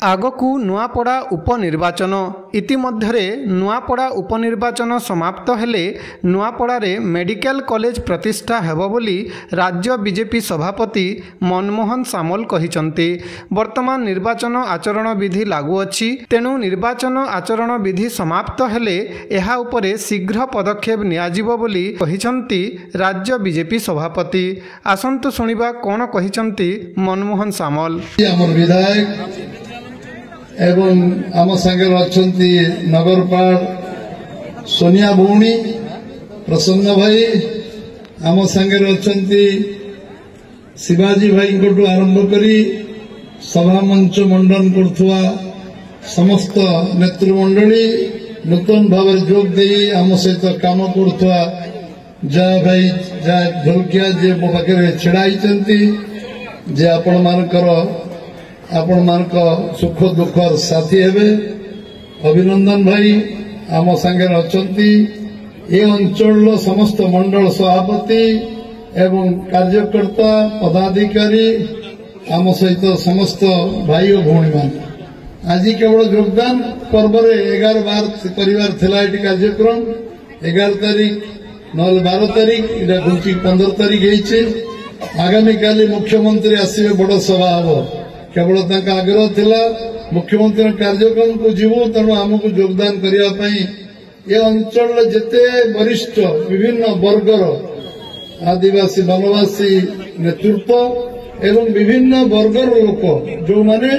आगकू नुआपड़ा उपनिर्वाचन इतिमध्यरे नुआपड़ा उपनिर्वाचन समाप्त हेले नुआपड़ारे medical college प्रतिष्ठा हेबो बोली राज्य बीजेपी सभापति मनमोहन सामल कहिसंती। वर्तमान निर्वाचन आचरण विधि लागू अछि, तेणु निर्वाचन आचरण विधि समाप्त हेले एहा उपरे शीघ्र पदक्षेप नियाजिबो बोली कहिसंती राज्य बीजेपी सभापति। आसंतु सुनिबा कोन कहिसंती मनमोहन सामल। विधायक एवं आम सांगे अच्छी नगरपाल सोनिया भौणी प्रसन्न भाई आम सांगे अच्छी शिवाजी भाई को आरंभ करी सभा मंच मंडन करुवा समस्त नेतृमंडली नूतन भाव जोग दे आम सहित काम करुवा जया भाई जया ढोलकिया जे मो पाखे छिड़ाई जे आपण मानकर आपण मानक सुख दुखर साथी हेबे। अभिनंदन भाई आम सांगे अच्छी ए अंचल समस्त मंडल सभापति एवं कार्यकर्ता पदाधिकारी आम सहित समस्त भाई और भौणी मान आज केवल योगदान पर्व 11-12 परिवार थिला एटी कार्यक्रम 11 तारीख न 12 तारीख इटा घुची 15 तारीख आगामी काली मुख्यमंत्री आसवे बड़ सभा हम केवल आग्रह थिला मुख्यमंत्री कार्यक्रम को जीवु तेणु आमको योगदान करने ये अंचल जेते वरिष्ठ विभिन्न वर्गर आदिवासी वनवासी नेतृत्व एवं विभिन्न वर्गर लोक जो माने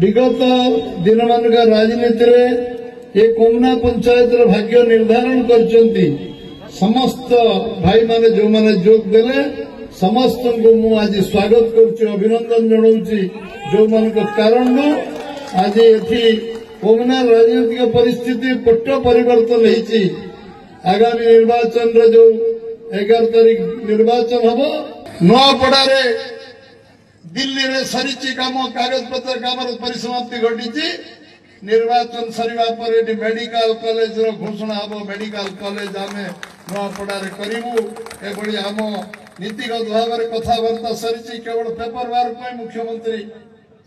विगत दिन मान राजनीति ये कोमना पंचायत भाग्य निर्धारण करचंती समस्त भाई माने जो माने जोग देले समस्त को मु आज स्वागत करुच्ची अभिनंदन जनाऊँगी जो मान कारण आज ये कोमना राजनीतिक परिस्थिति पट्ट परिवर्तन होती आगामी निर्वाचन रे जो 11 तारीख निर्वाचन हम नुआपड़ा दिल्ली रे सरी काम कागज पत्र काम परिसमाप्ति घटी निर्वाचन सरिवा पर मेडिकल कॉलेज रो घोषणा हम मेडिकल कॉलेज आम नुआपड़ा करूँ एभली आम नीतिगत भाव में कथबार्ता सरी केवल पेपर वर्क मुख्यमंत्री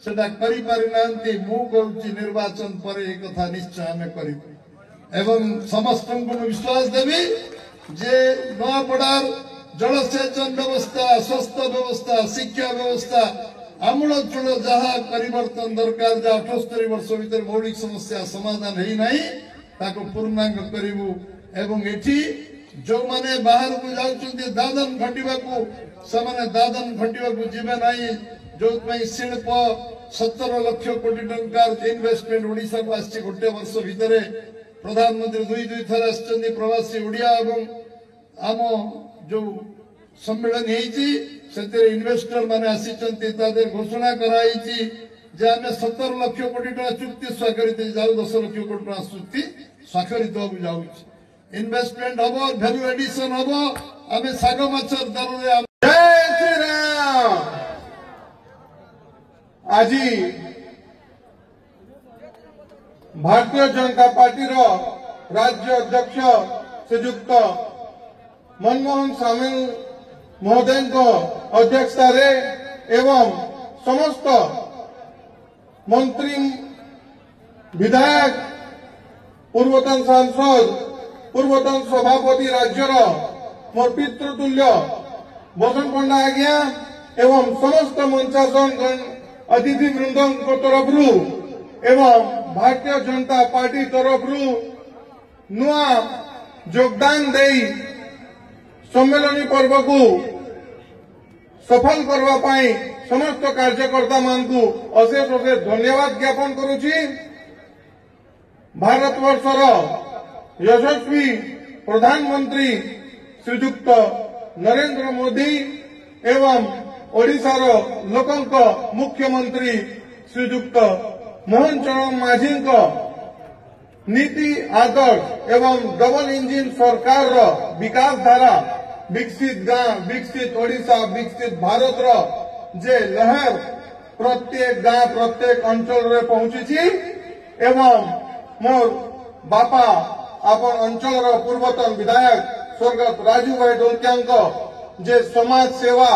से निर्वाचन पर एक कथा निश्चय आम कर समस्त को विश्वास देवी जे नुआपड़ार जलसेचन व्यवस्था स्वास्थ्य व्यवस्था शिक्षा व्यवस्था आमूलचूल जहाँ परिवर्तन दरकार जहाँ 78 वर्ष भीतर मौलिक समस्या समाधान है पूर्णांग करूँ एवं एठी जो माने बाहर को जाउछन्ती दादन खटिबा को समाने दादन खटिबा को जीवे नाही जो शिल्प 17 लाख कोटी टंकार इन्वेस्टमेंट ओडिशा को आछि गोटे वर्ष भितरे प्रधानमंत्री दुई थर आछन्ती प्रवासी ओडिया एवं आम जो सम्मेलन हेछि सेते इन्वेस्टर माने आछन्ती तादे घोषणा कराइछि जे आमे 17 लाख कोटी टका चुक्ति स्वाक्षरित जाउ 10 लाख कोटी टका चुक्ति स्वाक्षरित हो जाउछि इन्वेस्टमेंट हम भैल्यू एडिशन हम आम साग मछर दर जय श्री राम। आज भारतीय जनता पार्टी राज्य अध्यक्ष श्रीयुक्त मनमोहन सामल महोदय अध्यक्षता एवं समस्त मंत्री विधायक पूर्वतन सांसद पूर्वतन सभापति राज्यर मोर पितृतुल्य बसन पंडा आज्ञा एवं समस्त मंचासन अतिथि वृंद तरफ एवं भारतीय जनता पार्टी तरफ नुआ योगदान दे सम्मेलनी पर्व को सफल करने समस्त कार्यकर्ता मान को अशेष अशेष धन्यवाद ज्ञापन करुछि। भारतवर्षर यशस्वी प्रधानमंत्री श्रीयुक्त नरेंद्र मोदी एवं ओडिशार लोकंक मुख्यमंत्री श्रीयुक्त मोहन चरण माझी नीति आदर्श एवं डबल इंजिन सरकार विकास धारा विकसित गांव विकसित ओडिशा विकसित भारत जे लहर प्रत्येक गांव प्रत्येक अंचल रे पहुंची एवं मोर बापा अपन अंचल पूर्वतन विधायक स्वर्गत राजू भाई ढोलकिया जे समाज सेवा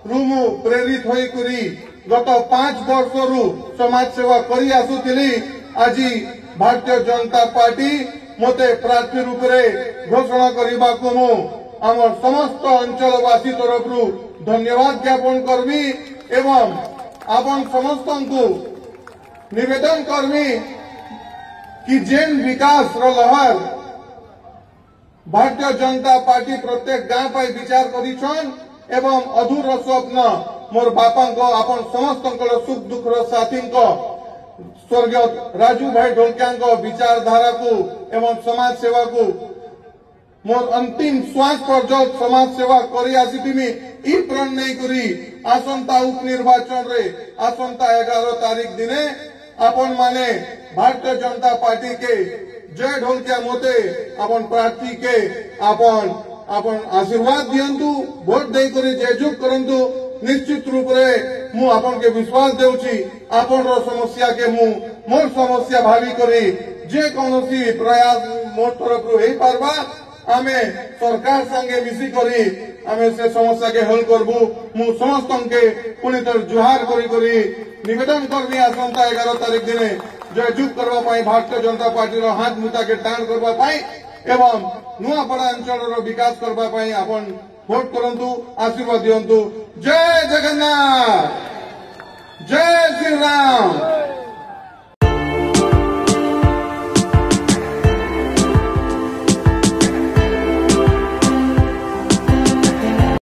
रूमु प्रेरित होई गत 5 वर्ष समाज सेवा करी आसुथिली। आज भारतीय जनता पार्टी मते प्रार्थी रूप में घोषणा करने को मु आमर समस्त अंचलवासी तरफ धन्यवाद ज्ञापन करमी एवं आपण समस्त को निवेदन करमी कि जेन विकास लहर भारतीय जनता पार्टी प्रत्येक गांव पर विचार करिछन एवं अधूर स्वप्न मोर बापा को आपण समस्त सुख दुख साथी को स्वर्गीय राजू भाई ढोलकिया विचारधारा को एवं समाज सेवा को मोर अंतिम श्वास पर्यंत समाज सेवा करी आसीमी ई प्रण नहीं करी आसंता उपनिर्वाचन रे आसंता 11 तारीख दिने आपण माने भारतीय जनता पार्टी के जय ढोलकिया मोते आपण प्रार्थी के आपण आशीर्वाद दियंतु वोट दे करी जयजुग करंतु। निश्चित रूप रे मु आपण के विश्वास देउची आपण रो समस्या के मु मोर समस्या भावी करी जे कोनोसी प्रयास मोर तरफ रु हेई पारबा आमे सरकार संगे मिसी करी आमे से समस्या के हल करबू। मु समस्त के पुणी तर जुहार करी निवेदन करनी आसंता 11 तारीख दिने जयजुग करबा पाई भारतीय जनता पार्टी रो हाथ मुता के टाण करबा पाई एवं नुआपड़ा अंचल रो विकास करबा पाई आपण भोट करंतु आशीर्वाद दियंतु। जय जगन्नाथ, जय श्री राम।